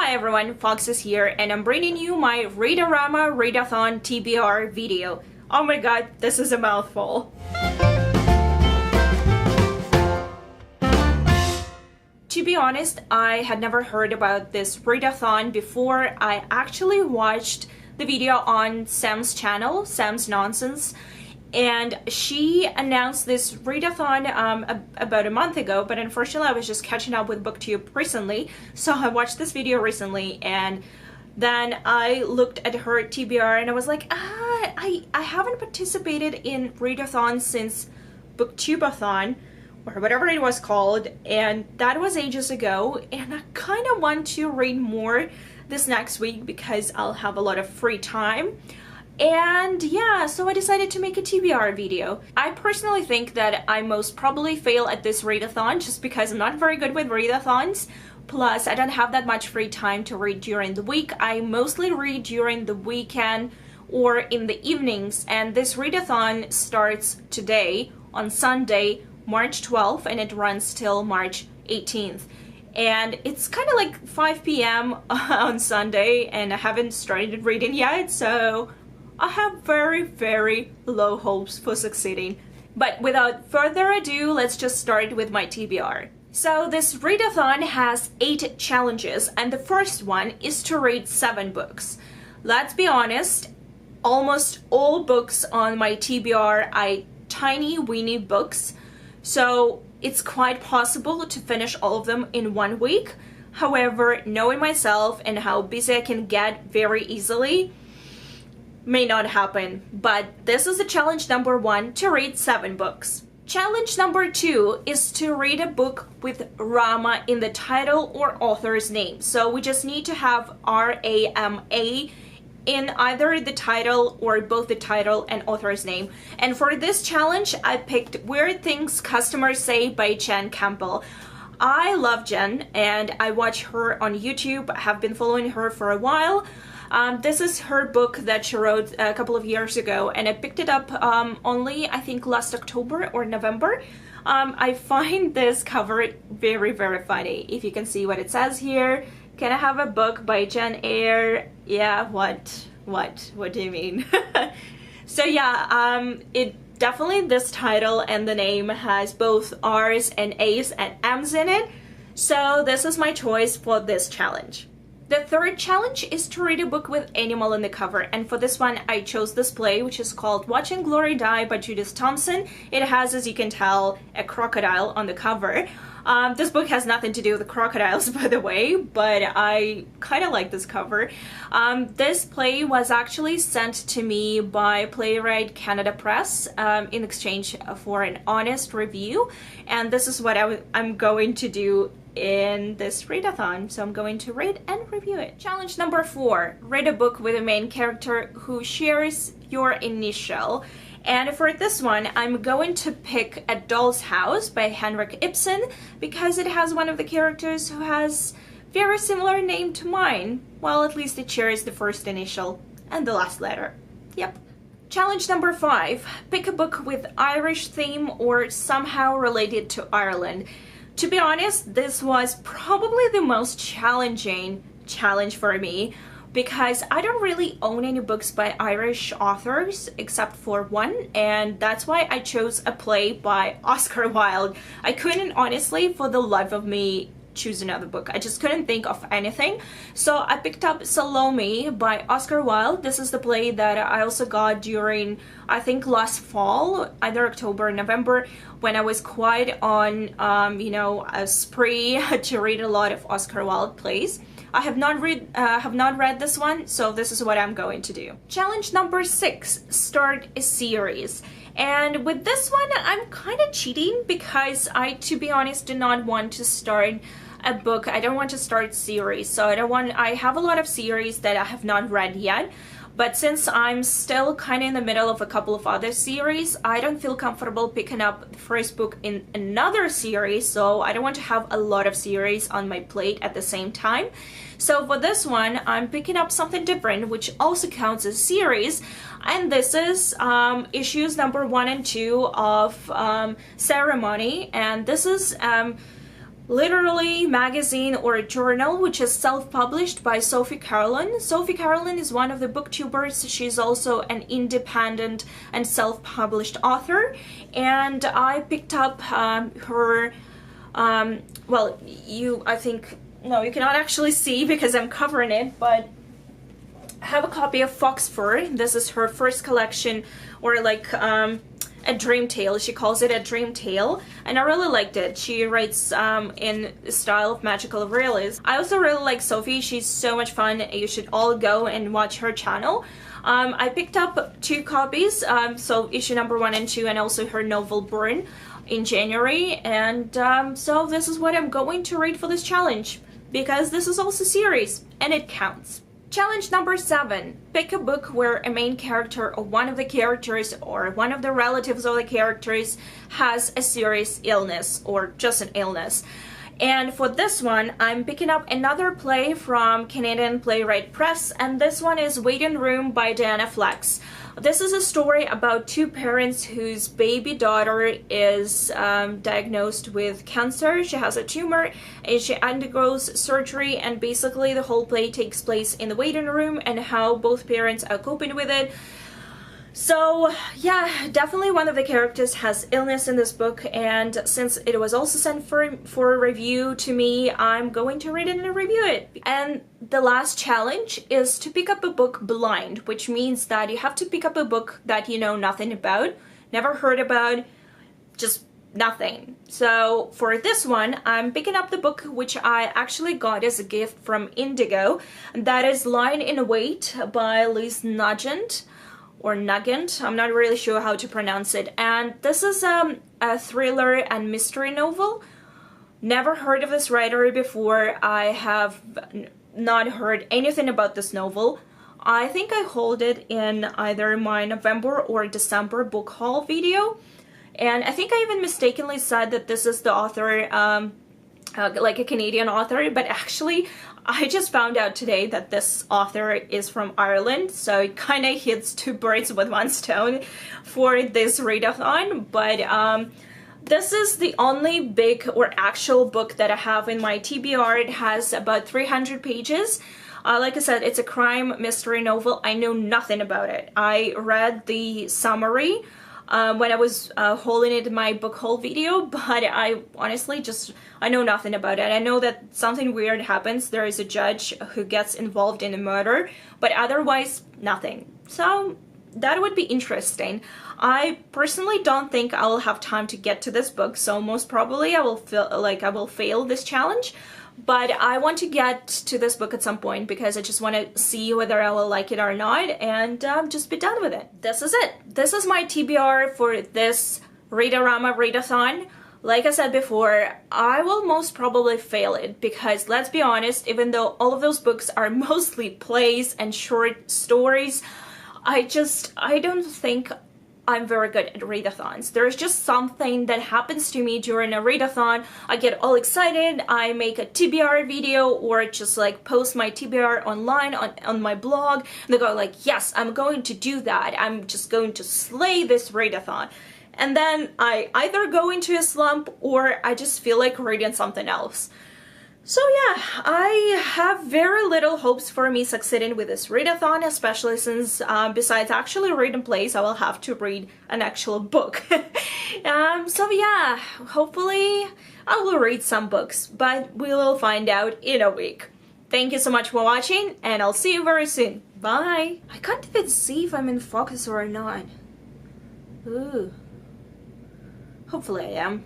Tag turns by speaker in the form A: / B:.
A: Hi everyone, Fox is here and I'm bringing you my Read-O-Rama Read-A-Thon TBR video. Oh my god, this is a mouthful. To be honest, I had never heard about this Read-A-Thon before. I actually watched the video on Sam's channel, Sam's Nonsense, and she announced this Read-A-Thon about a month ago, but unfortunately I was just catching up with BookTube recently, so I watched this video recently and then I looked at her TBR and I was like, I haven't participated in Read-A-Thon since BookTube-A-Thon, or whatever it was called, and that was ages ago, and I kind of want to read more this next week because I'll have a lot of free time. And yeah, so I decided to make a TBR video. I personally think that I most probably fail at this readathon just because I'm not very good with readathons. Plus, I don't have that much free time to read during the week. I mostly read during the weekend or in the evenings, and this readathon starts today on Sunday, March 12th, and it runs till March 18th. And it's kind of like 5 p.m. on Sunday, and I haven't started reading yet, so I have very, very low hopes for succeeding. But without further ado, let's just start with my TBR. So this readathon has 8 challenges, and the first one is to read 7 books. Let's be honest, almost all books on my TBR are tiny, weeny books, so it's quite possible to finish all of them in 1 week. However, knowing myself and how busy I can get very easily, may not happen, but this is the challenge number 1, to read 7 books. Challenge number 2 is to read a book with Rama in the title or author's name. So we just need to have R-A-M-A in either the title or both the title and author's name. And for this challenge, I picked Weird Things Customers Say by Jen Campbell. I love Jen and I watch her on YouTube. I have been following her for a while. This is her book that she wrote a couple of years ago, and I picked it up only, I think, last October or November. I find this cover very, very funny. If you can see what it says here, can I have a book by Jen Eyre? Yeah, what do you mean? So yeah, it definitely, this title and the name has both R's and A's and M's in it. So this is my choice for this challenge. The third challenge is to read a book with animal in the cover, and for this one I chose this play, which is called Watching Glory Die by Judith Thompson. It has, as you can tell, a crocodile on the cover. This book has nothing to do with the crocodiles, by the way, but I kind of like this cover. This play was actually sent to me by Playwright Canada Press in exchange for an honest review, and this is what I'm going to do in this readathon, so I'm going to read and review it. Challenge number 4, read a book with a main character who shares your initial. And for this one, I'm going to pick A Doll's House by Henrik Ibsen because it has one of the characters who has very similar name to mine. Well, at least it shares the first initial and the last letter. Yep. Challenge number 5, pick a book with Irish theme or somehow related to Ireland. To be honest, this was probably the most challenging challenge for me because I don't really own any books by Irish authors except for one, and that's why I chose a play by Oscar Wilde. I couldn't honestly, for the life of me, choose another book. I just couldn't think of anything. So I picked up Salome by Oscar Wilde. This is the play that I also got during, I think, last fall, either October or November, when I was quite on, a spree to read a lot of Oscar Wilde plays. I have not read this one, so this is what I'm going to do. Challenge number 6, start a series. And with this one, I'm kind of cheating because I, to be honest, do not want to start a book. I don't want to start series, so I have a lot of series that I have not read yet. But since I'm still kind of in the middle of a couple of other series, I don't feel comfortable picking up the first book in another series, so I don't want to have a lot of series on my plate at the same time. So for this one, I'm picking up something different, which also counts as series, and this is issues number 1 and 2 of Ceremony, and this is literally magazine or a journal, which is self-published by Sophie Carolyn. Sophie Carolyn is one of the booktubers. She's also an independent and self-published author, and I picked up her well, I think, no, you cannot actually see because I'm covering it, but I have a copy of Fox Fur. This is her first collection, or like a dream tale. She calls it a dream tale, and I really liked it. She writes in the style of magical realism. I also really like Sophie. She's so much fun. You should all go and watch her channel. I picked up 2 copies, so issue number 1 and 2, and also her novel Burn in January, and so this is what I'm going to read for this challenge, because this is also a series and it counts. Challenge number 7. Pick a book where a main character or one of the characters or one of the relatives of the characters has a serious illness or just an illness. And for this one, I'm picking up another play from Canadian Playwright Press, and this one is Waiting Room by Diana Flex. This is a story about 2 parents whose baby daughter is diagnosed with cancer. She has a tumor and she undergoes surgery, and basically the whole play takes place in the waiting room and how both parents are coping with it. So yeah, definitely one of the characters has illness in this book, and since it was also sent for a review to me, I'm going to read it and review it. And the last challenge is to pick up a book blind, which means that you have to pick up a book that you know nothing about, never heard about, just nothing. So for this one, I'm picking up the book which I actually got as a gift from Indigo, and that is Lying in Wait by Liz Nugent. Or Nugent, I'm not really sure how to pronounce it. And this is a thriller and mystery novel. Never heard of this writer before. I have not heard anything about this novel. I think I hold it in either my November or December book haul video. And I think I even mistakenly said that this is the author, like a Canadian author, but actually I just found out today that this author is from Ireland, so it kind of hits 2 birds with 1 stone for this readathon. But this is the only big or actual book that I have in my TBR. It has about 300 pages. Like I said, it's a crime mystery novel. I know nothing about it. I read the summary when I was holding it in my book haul video, but I honestly I know nothing about it. I know that something weird happens. There is a judge who gets involved in a murder, but otherwise nothing. So that would be interesting. I personally don't think I will have time to get to this book, so most probably I will fail this challenge. But I want to get to this book at some point because I just want to see whether I will like it or not, and just be done with it. This is it. This is my TBR for this Read-O-Rama Read-A-Thon. Like I said before, I will most probably fail it because, let's be honest, even though all of those books are mostly plays and short stories, I don't think I'm very good at readathons. There's just something that happens to me during a readathon. I get all excited, I make a TBR video or just like post my TBR online on my blog, and they go like, yes, I'm going to do that. I'm just going to slay this readathon. And then I either go into a slump or I just feel like reading something else. So yeah, I have very little hopes for me succeeding with this readathon, especially since besides actually reading plays, I will have to read an actual book. So yeah, hopefully I will read some books, but we will find out in a week. Thank you so much for watching, and I'll see you very soon. Bye! I can't even see if I'm in focus or not. Ooh. Hopefully I am.